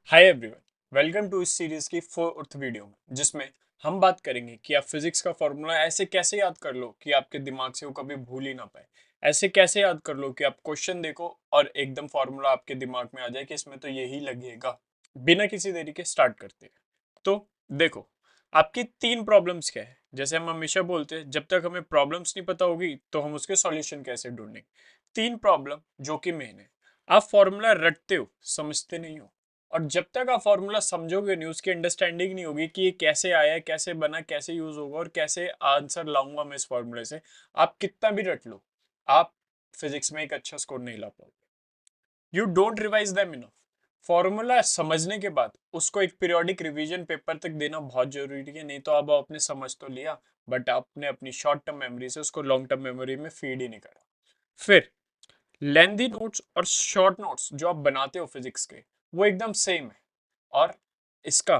Hi everyone, welcome to इस series की fourth video में जिसमें हम बात करेंगे कि आप फिजिक्स का फॉर्मूला ऐसे कैसे याद कर लो कि आपके दिमाग से वो कभी भूल ही ना पाए। ऐसे कैसे याद कर लो कि आप क्वेश्चन देखो और एकदम फॉर्मूला आपके दिमाग में आ जाए कि इसमें तो यही लगेगा। बिना किसी देरी के स्टार्ट करते हैं। तो देखो, आपकी तीन प्रॉब्लम्स क्या है। जैसे हम हमेशा बोलते हैं, जब तक हमें प्रॉब्लम्स नहीं पता होगी तो हम उसके सॉल्यूशन कैसे ढूंढेंगे। तीन प्रॉब्लम जो कि मेन है। आप फॉर्मूला रटते हो, समझते नहीं हो। और जब तक आप फॉर्मूला समझोगे नहीं, उसकी अंडरस्टैंडिंग नहीं होगी कि ये कैसे आया, कैसे बना, कैसे यूज होगा और कैसे आंसर लाऊंगा मैं इस फॉर्मूले से, आप कितना भी रट लो, आप फिजिक्स में एक अच्छा स्कोर नहीं ला पाओगे। You don't revise them enough. Formula समझने के बाद उसको एक पीरियोडिक रिवीजन पेपर तक देना बहुत जरूरी है। नहीं तो अब आपने समझ तो लिया, बट आपने अपनी शॉर्ट टर्म मेमोरी से उसको लॉन्ग टर्म मेमोरी में फीड ही नहीं करा। फिर लेंदी नोट्स और शॉर्ट नोट्स जो आप बनाते हो फिजिक्स के, वो एकदम सेम है। और इसका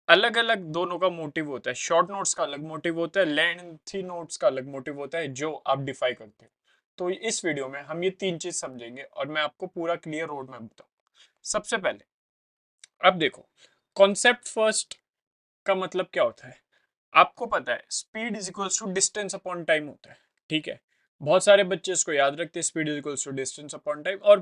अलग अलग दोनों का मोटिव होता है। शॉर्ट नोट्स का अलग मोटिव होता है, लेंथी नोट्स का अलग मोटिव होता है जो आप डिफाई करते हो। तो इस वीडियो में हम ये तीन चीज समझेंगे और मैं आपको पूरा क्लियर रोड मैप बताऊंगा। सबसे पहले अब देखो, कॉन्सेप्ट फर्स्ट का मतलब क्या होता है। आपको पता है speed is equals to distance upon time होता है, ठीक है। बहुत सारे बच्चे इसको याद रखते हैं, speed is equals to distance upon time, और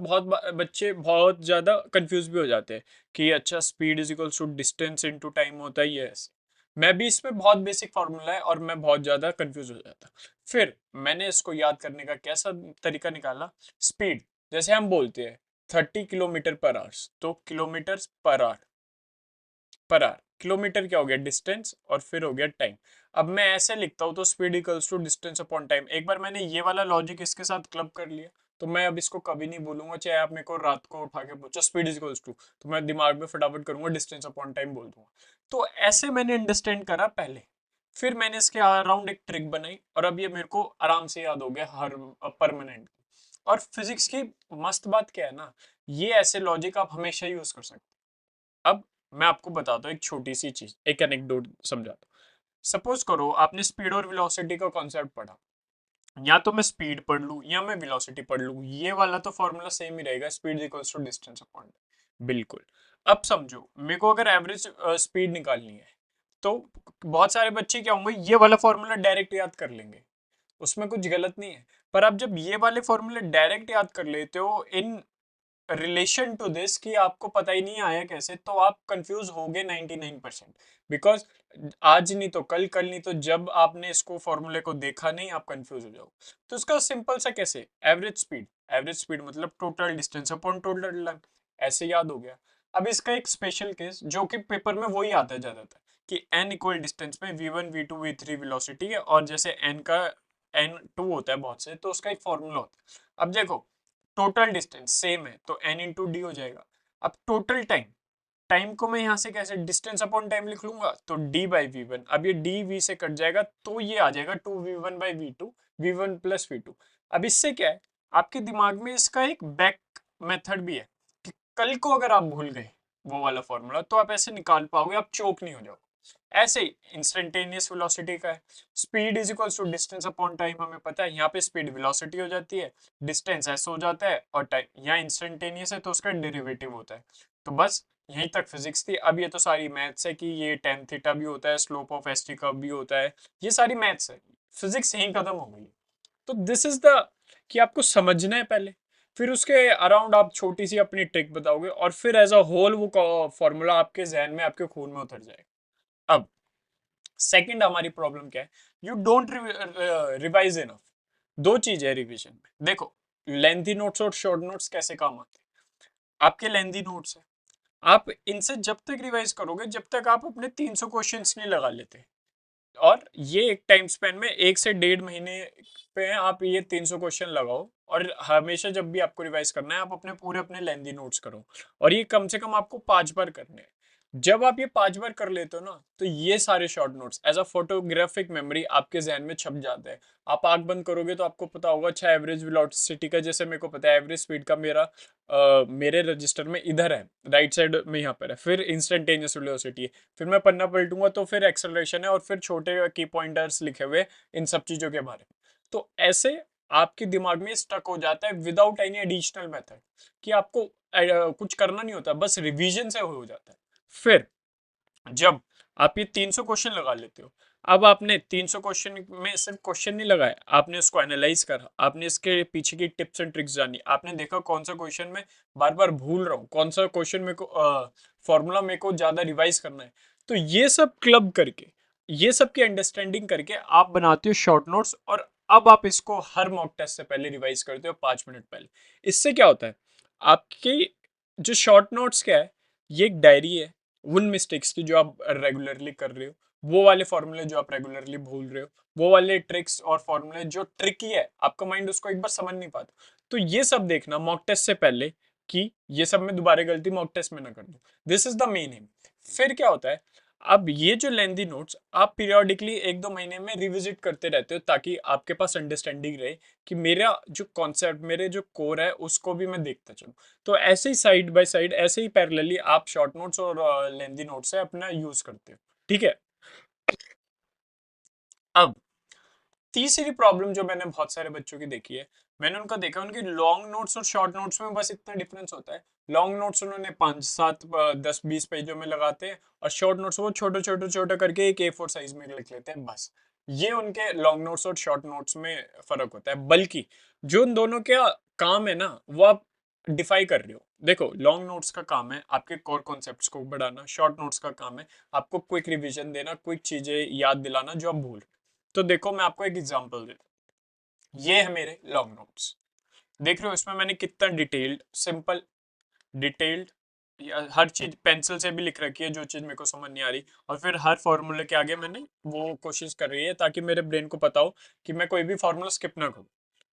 बच्चे बहुत ज्यादा कंफ्यूज भी हो जाते हैं कि अच्छा speed is equals to distance into time होता है, ये ऐसे। मैं भी इसमें बहुत बेसिक फार्मूला है और मैं बहुत ज्यादा कंफ्यूज हो जाता। फिर मैंने इसको याद करने का कैसा तरीका निकाला। स्पीड, जैसे हम बोलते हैं 30 किलोमीटर पर आवर, तो किलोमीटर पर आवर, किलोमीटर क्या हो गया, डिस्टेंस, और फिर हो गया टाइम। अब मैं ऐसे लिखता हूँ तो speed equals to distance upon time. एक बार मैंने ये वाला लॉजिक इसके साथ क्लब कर लिया, तो मैं अब इसको कभी नहीं बोलूंगा, चाहे आप मेरे को रात को उठा के पूछो स्पीड इक्वल्स टू, तो मैं दिमाग में फटाफट करूंगा डिस्टेंस अपॉन टाइम बोल दूंगा। तो ऐसे मैंने अंडरस्टैंड करा पहले। फिर मैंने इसके अराउंड एक ट्रिक बनाई और अब ये मेरे को आराम से याद हो गया हर परमानेंट। और फिजिक्स की मस्त बात क्या है ना, ये ऐसे लॉजिक आप हमेशा यूज कर सकते हैं। अब मैं आपको बताता हूँ एक छोटी सी चीज, एक एनेक्डोट समझाता हूँ। सपोज करो आपने स्पीड और वेलोसिटी का कॉन्सेप्ट पढ़ा। या तो मैं स्पीड पढ़ लूँ या मैं वेलोसिटी पढ़ लूँ, ये वाला तो फॉर्मूला सेम ही रहेगा, speed equals to distance upon. बिल्कुल। अब समझो मेरे को अगर एवरेज स्पीड निकालनी है, तो बहुत सारे बच्चे क्या होंगे, ये वाला फॉर्मूला डायरेक्ट याद कर लेंगे, उसमें कुछ गलत नहीं है। पर आप जब ये वाले फॉर्मूले डायरेक्ट याद कर लेते हो इन रिलेशन टू दिस कि आपको पता ही नहीं आया कैसे, तो आप कंफ्यूज हो गए 99%। बिकॉज आज नहीं तो कल, कल नहीं तो जब आपने इसको फॉर्मूले को देखा नहीं, आप कंफ्यूज हो जाओ। तो इसका सिंपल सा कैसे, एवरेज स्पीड मतलब total distance upon total length, ऐसे याद हो गया। अब इसका एक स्पेशल केस जो कि पेपर में वही आता है ज्यादातर, कि n इक्वल डिस्टेंस में v1 v2 v3 वेलोसिटी है, और जैसे n का n2 होता है बहुत से, तो उसका एक फॉर्मूला होता है। अब देखो, टोटल डिस्टेंस सेम है तो n इंटू डी हो जाएगा। अब टोटल टाइम, टाइम को मैं यहाँ से कैसे डिस्टेंस अपॉन टाइम लिख लूंगा, तो d बाई वी वन, अब ये d v से कट जाएगा तो ये आ जाएगा 2v1 by v two, v1 plus v two. अब इससे क्या है, आपके दिमाग में इसका एक बैक मेथड भी है कि कल को अगर आप भूल गए वो वाला फॉर्मूला, तो आप ऐसे निकाल पाओगे, आप चोक नहीं हो जाओगे। ऐसे ही इंस्टेंटेनियस वेलोसिटी का है, speed is equals to distance upon time, हमें पता है यहाँ पे स्पीड वेलोसिटी हो जाती है, डिस्टेंस एस हो जाता है, और टाइम यहाँ इंस्टेंटेनियस है तो उसका डेरिवेटिव होता है। तो बस यहीं तक फिजिक्स थी। अब ये तो सारी मैथ्स है कि ये टेन थीटा भी होता है, slope of S T curve भी होता है, ये सारी मैथ्स है। फिजिक्स यहीं खत्म हो गई। तो दिस इज द, कि आपको समझना है पहले, फिर उसके अराउंड आप छोटी सी अपनी ट्रिक बताओगे, और फिर एज अ होल वो फॉर्मूला आपके जहन में, आपके खून में उतर जाएगा। अब सेकंड हमारी प्रॉब्लम क्या है, यू डोंट रिवाइज इनफ। दो चीज है रिवीजन में, देखो, लेंथी नोट्स और शॉर्ट नोट्स कैसे काम आते हैं। आपके लेंथी नोट्स है, आप इनसे जब तक रिवाइज करोगे जब तक आप अपने 300 क्वेश्चंस नहीं लगा लेते। और ये एक टाइम स्पेन में 1 से 1.5 महीने पे आप ये 300 क्वेश्चन लगाओ, और हमेशा जब भी आपको रिवाइज करना है आप अपने पूरे अपने लेंदी नोट्स करो, और ये कम से कम आपको 5 बार करने हैं। जब आप ये 5 बार कर लेते हो ना, तो ये सारे short notes as a photographic memory आपके जहन में छप जाते हैं। आप आंख बंद करोगे तो आपको पता होगा, अच्छा एवरेज वेलोसिटी का, जैसे मेरे को पता है एवरेज स्पीड का मेरा मेरे रजिस्टर में इधर है, राइट साइड में यहाँ पर है, फिर इंस्टेंटेनियस वेलोसिटी है, फिर मैं पन्ना पलटूंगा तो फिर एक्सेलरेशन है, और फिर छोटे की पॉइंटर्स लिखे हुए इन सब चीजों के बारे में। तो ऐसे आपके दिमाग में स्टक हो जाता है विदाउट एनी एडिशनल मेथड, कि आपको कुछ करना नहीं होता, बस रिवीजन से हो जाता है। फिर जब आप ये 300 क्वेश्चन लगा लेते हो, अब आपने 300 क्वेश्चन में सिर्फ क्वेश्चन नहीं लगाए, आपने उसको एनालाइज करा, आपने इसके पीछे की टिप्स एंड ट्रिक्स जानी, आपने देखा कौन सा क्वेश्चन में बार बार भूल रहा हूँ, कौन सा क्वेश्चन मेरे को फॉर्मूला मेरे को ज्यादा रिवाइज करना है। तो ये सब क्लब करके, ये सब की अंडरस्टैंडिंग करके आप बनाते हो शॉर्ट नोट्स, और अब आप इसको हर मॉक टेस्ट से पहले रिवाइज करते हो 5 मिनट पहले। इससे क्या होता है, आपकी जो शॉर्ट नोट्स क्या है, ये एक डायरी है उन मिस्टेक्स की जो आप रेगुलरली कर रहे हो, वो वाले फॉर्मूले जो आप रेगुलरली भूल रहे हो, वो वाले ट्रिक्स और फॉर्मूले जो ट्रिकी है, आपका माइंड उसको एक बार समझ नहीं पाता। तो ये सब देखना मॉक टेस्ट से पहले कि ये सब मैं दोबारा गलती मॉक टेस्ट में ना कर दूं। This is the main M. फिर क्या होता है, अब ये जो लेंदी नोट्स आप पीरियोडिकली 1-2 महीने में रिविजिट करते रहते हो, ताकि आपके पास अंडरस्टैंडिंग रहे कि मेरा जो कॉन्सेप्ट, मेरे जो कोर है, उसको भी मैं देखता चलूं। तो ऐसे ही साइड बाय साइड, ऐसे ही पैरेलली आप शॉर्ट नोट्स और लेंदी नोट्स है अपना यूज करते हो। ठीक है। अब तीसरी प्रॉब्लम जो मैंने बहुत सारे बच्चों की देखी है, मैंने उनका देखा, उनके लॉन्ग नोट्स और शॉर्ट नोट्स में बस इतना डिफरेंस होता है। लॉन्ग नोट्स उन्होंने 5, 7, 10, 20 पेजों में लगाते हैं, और शॉर्ट नोट्स वो छोटे छोटे छोटे करके एक A4 साइज में लिख लेते हैं बस। ये उनके लॉन्ग नोट्स और शॉर्ट नोट्स में फर्क होता है। बल्कि जो उन दोनों का काम है ना, वो आप डिफाई कर रहे हो। देखो, लॉन्ग नोट्स का काम है आपके कोर कॉन्सेप्ट्स को बढ़ाना, शॉर्ट नोट्स का काम है आपको क्विक रिवीजन देना, क्विक चीजें याद दिलाना जो आप भूल। तो देखो, मैं आपको एक एग्जांपल देता हूँ। ये है मेरे लॉन्ग नोट्स, देख रहे हो, इसमें मैंने कितना डिटेल्ड, सिंपल, डिटेल्ड, हर चीज पेंसिल से भी लिख रखी है जो चीज मेरे को समझ नहीं आ रही, और फिर हर फॉर्मूले के आगे मैंने वो कोशिश कर रही है ताकि मेरे ब्रेन को पता हो कि मैं कोई भी फॉर्मूला स्किप ना करूं।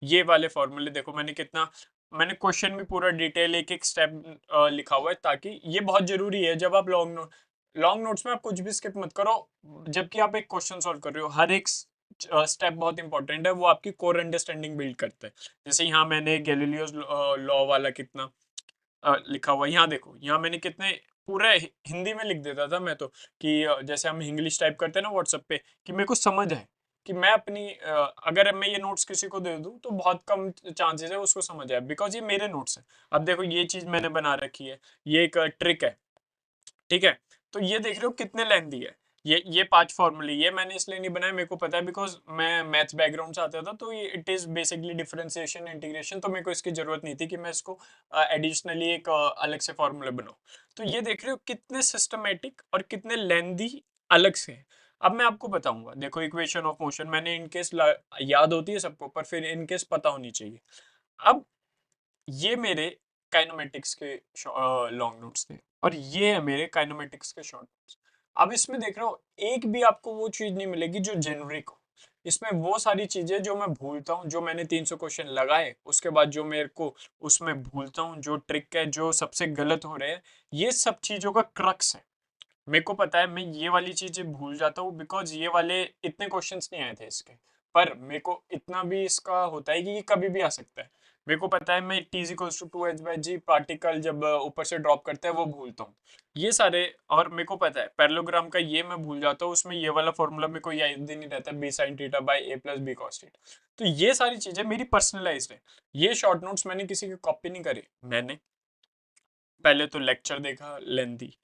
ये वाले फॉर्मूले देखो, मैंने कितना, मैंने क्वेश्चन भी पूरा डिटेल एक एक स्टेप लिखा हुआ है, ताकि ये बहुत जरूरी है जब आप लॉन्ग नोट्स में आप कुछ भी स्किप मत करो, जबकि आप एक क्वेश्चन सॉल्व कर रहे हो। हर एक स्टेप बहुत इंपॉर्टेंट है, वो आपकी कोर अंडरस्टैंडिंग बिल्ड करता है। जैसे यहाँ मैंने गैलीलियोस लॉ वाला कितना लिखा हुआ है, यहाँ देखो, यहाँ मैंने कितने पूरा हिंदी में लिख देता था मैं तो, कि जैसे हम इंग्लिश टाइप करते हैं ना व्हाट्सएप पे, कि मेरे को समझ है कि मैं अपनी अगर मैं ये नोट्स किसी को दे दूं तो बहुत कम चांसेस है उसको समझ आए, बिकॉज ये मेरे नोट्स है। अब देखो, ये चीज मैंने बना रखी है, ये एक ट्रिक है। ठीक है। तो ये देख रहे हो कितने लेंथी है, ये 5 फॉर्मूले, ये मैंने इसलिए नहीं बनाया, मेरे को पता है बिकॉज मैं मैथ्स बैकग्राउंड से आता था, तो ये it is basically differentiation integration, तो मेरे को इसकी जरूरत नहीं थी कि मैं इसको एडिशनली एक अलग से फॉर्मूला बनाऊं। तो ये देख रहे हो कितने सिस्टमेटिक और कितने लेंदी अलग से हैं। अब मैं आपको बताऊंगा, देखो, इक्वेशन ऑफ मोशन मैंने इनकेस याद होती है सबको, पर फिर इनकेस पता होनी चाहिए। अब ये मेरे काइनेमेटिक्स के लॉन्ग नोट्स थे, और ये है मेरे काइनेमेटिक्स के शॉर्ट नोट्स। अब इसमें देख रहा हूँ, एक भी आपको वो चीज नहीं मिलेगी जो जेनरिक हो। इसमें वो सारी चीजें जो मैं भूलता हूँ, जो मैंने 300 क्वेश्चन लगाए उसके बाद जो मेरे को उसमें भूलता हूँ, जो ट्रिक है, जो सबसे गलत हो रहे हैं, ये सब चीजों का क्रक्स है। मेरे को पता है मैं ये वाली चीजें भूल जाता हूँ, बिकॉज ये वाले इतने क्वेश्चंस नहीं आए थे इसके। पर मेरे को इतना भी इसका होता है कि ये कभी भी आ सकता है। मेरे को पता है मैं T is equals to 2h/g particle जब ऊपर से ड्रॉप करता है वो भूलता हूँ, ये सारे। और मेरे को पता है पैरेललोग्राम का ये मैं भूल जाता हूँ, उसमें ये वाला फॉर्मूला मेरे को याद ही नहीं रहता, B sine theta by A plus B cos theta. तो ये सारी चीजें मेरी पर्सनलाइज्ड है। ये शॉर्ट नोट्स मैंने किसी की कॉपी नहीं करी, मैंने पहले तो लेक्चर देखा लेंथी,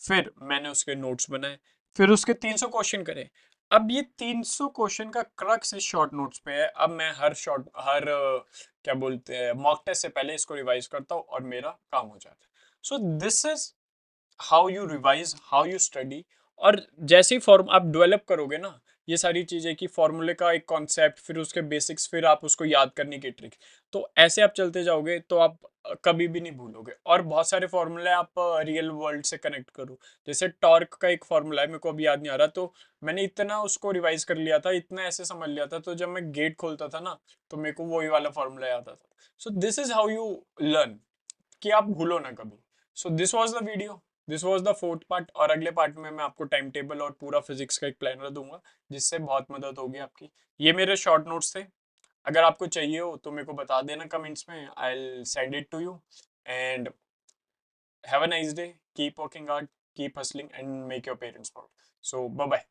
फिर मैंने उसके नोट्स बनाए, फिर उसके 300 क्वेश्चन करे। अब ये 300 क्वेश्चन का क्रक्स इस शॉर्ट नोट्स पे है। अब मैं क्या बोलते हैं, मॉक टेस्ट से पहले इसको रिवाइज करता हूँ और मेरा काम हो जाता है। So this is how you revise, how you study. और जैसे ही फॉर्म आप डेवलप करोगे ना, ये सारी चीजें कि फॉर्मूले का एक कॉन्सेप्ट, फिर उसके बेसिक्स, फिर आप उसको याद करने की ट्रिक, तो ऐसे आप चलते जाओगे तो आप कभी भी नहीं भूलोगे। और बहुत सारे फॉर्मूले आप रियल वर्ल्ड से कनेक्ट करो, जैसे टॉर्क का एक फॉर्मूला है, मेरे को अभी याद नहीं आ रहा, तो मैंने इतना उसको रिवाइज कर लिया था, इतना ऐसे समझ लिया था, तो जब मैं गेट खोलता था ना, तो मेरे को वही वाला फॉर्मूला याद आता था। So this is how you learn, कि आप भूलो ना कभी। So this was the video, this was the fourth part, और अगले पार्ट में मैं आपको टाइम टेबल और पूरा फिजिक्स का एक प्लानर दूंगा, जिससे बहुत मदद होगी आपकी। ये मेरे शॉर्ट नोट्स थे, अगर आपको चाहिए हो तो मेरे को बता देना कमेंट्स में, I will send it to you. And have a nice day, keep working hard, keep hustling and make your parents proud. So bye bye.